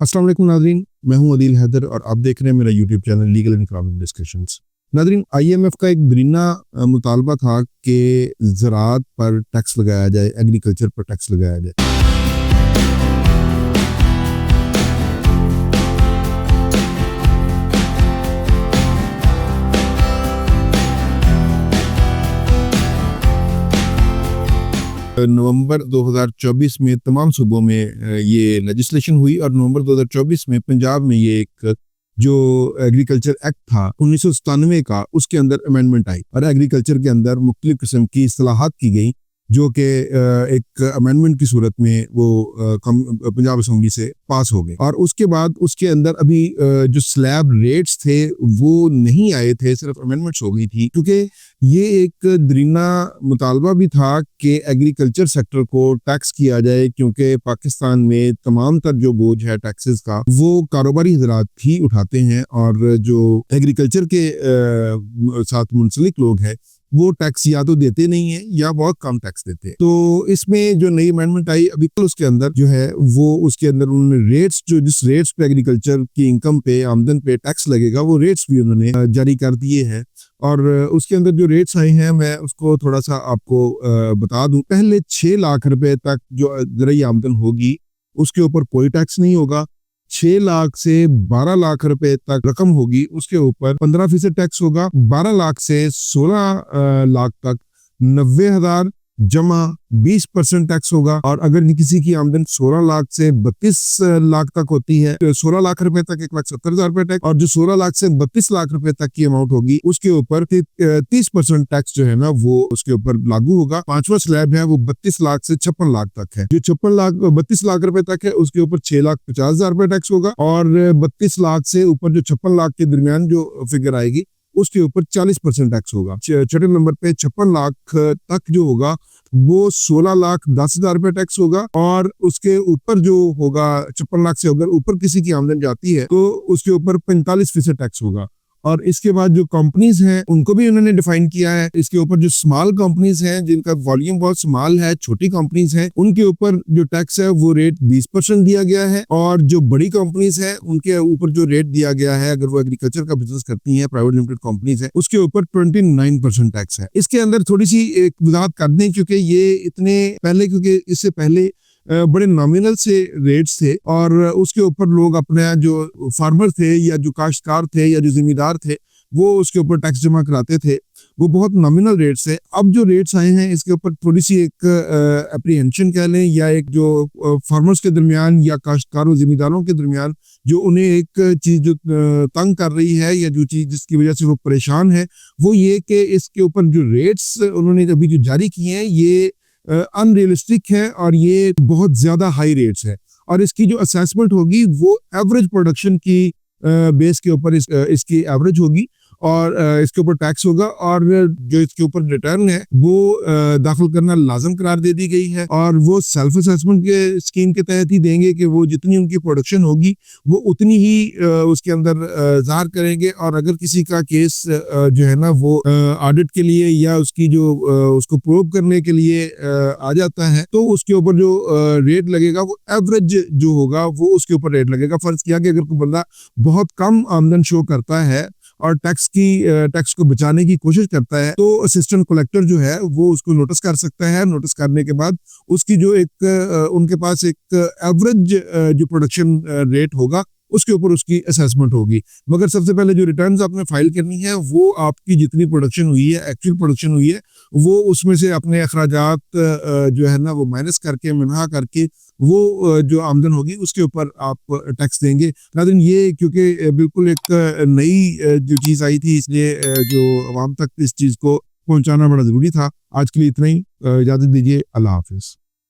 अस्सलाम वालेकुम नाज़रीन, मैं हूं अदील हैदर और आप देख रहे हैं मेरा YouTube channel legal and economic discussions. नाज़रीन, आईएमएफ का एक दरीना मुतालबा था कि ज़राअत पर टैक्स लगाया जाए, एग्रीकल्चर पर टैक्स लगाया जाए। नवंबर 2024 में तमाम सूबों में ये लेजिस्लेशन हुई और नवंबर 2024 में पंजाब में ये एक जो एग्रीकल्चर एक्ट था 1997 का, उसके अंदर अमेंडमेंट आई और एग्रीकल्चर के अंदर मुख्तलिफ किस्म की इस्लाहात की गई, जो कि एक अमेंडमेंट की सूरत में वो पंजाब असम्बली से पास हो गए। और उसके बाद उसके अंदर अभी जो स्लैब रेट्स थे वो नहीं आए थे, सिर्फ अमेंडमेंट्स हो गई थी, क्योंकि ये एक दरीना मुतालबा भी था कि एग्रीकल्चर सेक्टर को टैक्स किया जाए, क्योंकि पाकिस्तान में तमाम तर जो बोझ है टैक्सेस का वो कारोबारी हजरात ही उठाते हैं और जो एग्रीकल्चर के साथ मुंसलिक लोग हैं वो टैक्स या तो देते नहीं है या बहुत कम टैक्स देते हैं। तो इसमें जो नई अमेंडमेंट आई अभी कल, उसके अंदर जो है वो उसके अंदर उन्होंने रेट्स, जो जिस रेट्स पे एग्रीकल्चर की इनकम पे, आमदन पे टैक्स लगेगा, वो रेट्स भी उन्होंने जारी कर दिए हैं। और उसके अंदर जो रेट्स आए हैं मैं उसको थोड़ा सा आपको बता दूं। पहले 6 लाख रुपए तक जो ज़राई आमदन होगी उसके ऊपर कोई टैक्स नहीं होगा। 6 लाख से 12 लाख रुपए तक रकम होगी उसके ऊपर 15% टैक्स होगा। 12 लाख से 16 लाख तक 90,000 जमा 20% टैक्स होगा। और अगर किसी की आमदन 16 लाख से 32 लाख तक होती है तो 16 लाख रुपए तक 1,70,000 रुपए टैक्स, और जो 16 लाख से 32 लाख रुपए तक की अमाउंट होगी उसके ऊपर 30% टैक्स जो है ना वो उसके ऊपर लागू होगा। पांचवा स्लैब है वो 32 लाख से 56 लाख तक है। जो 32 लाख रुपए तक है उसके ऊपर 6,50,000 रुपए टैक्स होगा, और 32 लाख से ऊपर जो 56 लाख के दरमियान जो फिगर आएगी उसके ऊपर 40% टैक्स होगा। छठे नंबर पे 56 लाख तक जो होगा वो 16,10,000 रुपए टैक्स होगा, और उसके ऊपर जो होगा 56 लाख से अगर ऊपर किसी की आमदन जाती है तो उसके ऊपर 45% टैक्स होगा। और इसके बाद जो कंपनीज हैं उनको भी उन्होंने डिफाइन किया है। इसके ऊपर जो स्मॉल कंपनीज हैं जिनका वॉल्यूम बहुत स्मॉल है, छोटी कंपनीज हैं, उनके ऊपर जो टैक्स है वो रेट 20% दिया गया है। और जो बड़ी कंपनीज हैं उनके ऊपर जो रेट दिया गया है, अगर वो एग्रीकल्चर का बिजनेस करती हैं, प्राइवेट लिमिटेड कंपनीज हैं, उसके ऊपर 29% टैक्स है। इसके अंदर थोड़ी सी एक वजाहत कर दें, क्योंकि ये इतने पहले, क्योंकि इससे पहले बड़े नॉमिनल से रेट्स थे और उसके ऊपर लोग अपने जो फार्मर थे या जो काश्तकार थे या जो जिम्मेदार थे वो उसके ऊपर टैक्स जमा कराते थे, वो बहुत नॉमिनल रेट्स है। अब जो रेट्स आए हैं इसके ऊपर थोड़ी सी एक अप्रीहेंशन कह लें, या एक जो फार्मर्स के दरमियान या काश्तकारों जिम्मेदारों के दरमियान जो उन्हें एक चीज़ जो तंग कर रही है या जो चीज़ जिसकी वजह से वो परेशान है, वो ये कि इसके ऊपर जो रेट्स उन्होंने अभी जो जारी किए हैं ये अनरियलिस्टिक है और ये बहुत ज़्यादा हाई रेट्स है। और इसकी जो असेसमेंट होगी वो एवरेज प्रोडक्शन की बेस के ऊपर इसकी एवरेज होगी, और इसके ऊपर टैक्स होगा, और जो इसके ऊपर रिटर्न है वो दाखिल करना लाजम करार दे दी गई है। और वो सेल्फ असेसमेंट के स्कीम के तहत ही देंगे कि वो जितनी उनकी प्रोडक्शन होगी वो उतनी ही उसके अंदर ज़ाहिर करेंगे। और अगर किसी का केस जो है ना वो ऑडिट के लिए या उसकी जो उसको प्रूव करने के लिए आ जाता है तो उसके ऊपर जो रेट लगेगा वो एवरेज जो होगा वो उसके ऊपर रेट लगेगा। फर्ज किया कि अगर कोई बंदा बहुत कम आमदन शो करता है और टैक्स को बचाने की कोशिश करता है तो असिस्टेंट कलेक्टर जो है वो उसको नोटिस कर सकता है। नोटिस करने के बाद उसकी जो एक उनके पास एक एवरेज जो प्रोडक्शन रेट होगा उसके ऊपर उसकी असेसमेंट होगी। मगर सबसे पहले जो रिटर्न्स आपने फाइल करनी है वो आपकी जितनी प्रोडक्शन हुई है, एक्चुअल प्रोडक्शन हुई है, वो उसमें से अपने अखराजात जो है ना वो माइनस करके, मिनहा करके वो जो आमदन होगी उसके ऊपर आप टैक्स देंगे। लेकिन ये क्योंकि बिल्कुल एक नई जो चीज़ आई थी, इसलिए जो आवाम तक इस चीज़ को पहुंचाना बड़ा ज़रूरी था। आज के लिए इतना ही, इजाज़त दीजिए। अल्लाह हाफिज़।